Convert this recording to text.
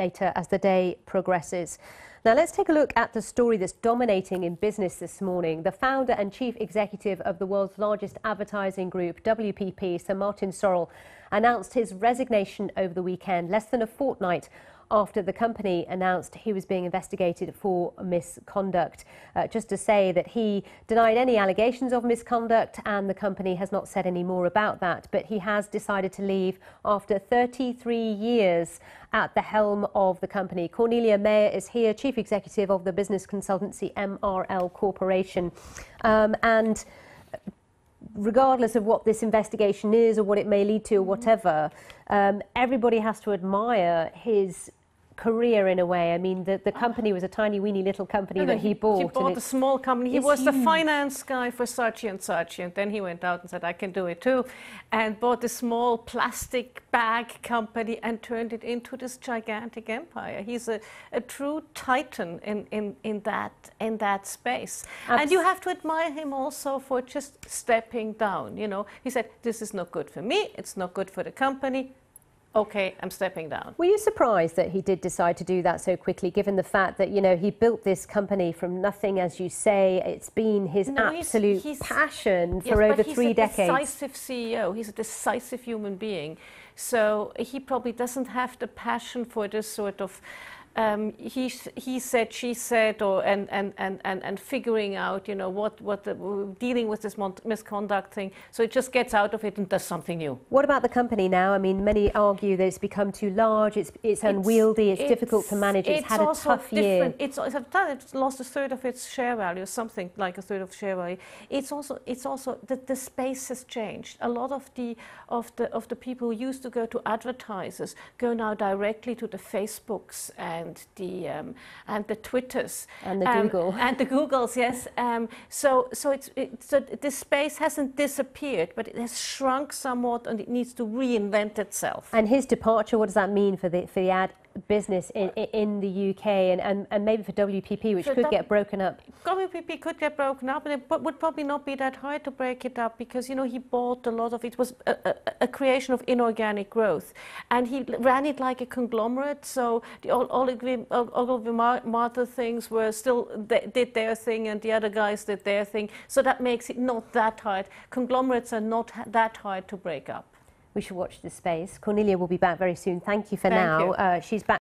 later as the day progresses. Now let's take a look at the story that's dominating in business this morning. The founder and chief executive of the world's largest advertising group, WPP, Sir Martin Sorrell, announced his resignation over the weekend, less than a fortnight after the company announced he was being investigated for misconduct. Just to say that he denied any allegations of misconduct, and the company has not said any more about that, but he has decided to leave after 33 years at the helm of the company. Cornelia Meyer is here, chief executive of the business consultancy MRL Corporation. And regardless of what this investigation is or what it may lead to or whatever, everybody has to admire his career in a way. I mean, the company was a tiny weeny little company that he bought. He bought a small company. He was the finance guy for Saatchi & Saatchi, and then he went out and said, I can do it too, and bought a small plastic bag company and turned it into this gigantic empire. He's a true titan in that space. And you have to admire him also for just stepping down. You know, he said, this is not good for me, it's not good for the company. Okay, I'm stepping down. Were you surprised that he did decide to do that so quickly, given the fact that, you know, he built this company from nothing, as you say? It's been his absolute passion for over 3 decades. He's a decisive CEO. He's a decisive human being. So he probably doesn't have the passion for this sort of he said, she said, or and figuring out, you know, dealing with this misconduct thing. So it just gets out of it and does something new. What about the company now? I mean, many argue that it's become too large, it's unwieldy, it's difficult to manage, it's had a tough year. It's lost a third of its share value, something like a third of share value. It's also that the space has changed. A lot of the people who used to go to advertisers go now directly to the Facebooks and the Twitters and the Google and the Googles, yes. So this space hasn't disappeared, but it has shrunk somewhat, and it needs to reinvent itself. And his departure, what does that mean for the ad business in the UK and maybe for WPP, which could get broken up? WPP could get broken up, and it would probably not be that hard to break it up, because, you know, he bought a lot of it. Was a creation of inorganic growth, and he ran it like a conglomerate. So all of the Martha things were still did their thing, and the other guys did their thing. So that makes it not that hard. Conglomerates are not that hard to break up. We should watch this space. Cornelia will be back very soon. Thank you for now. She's back.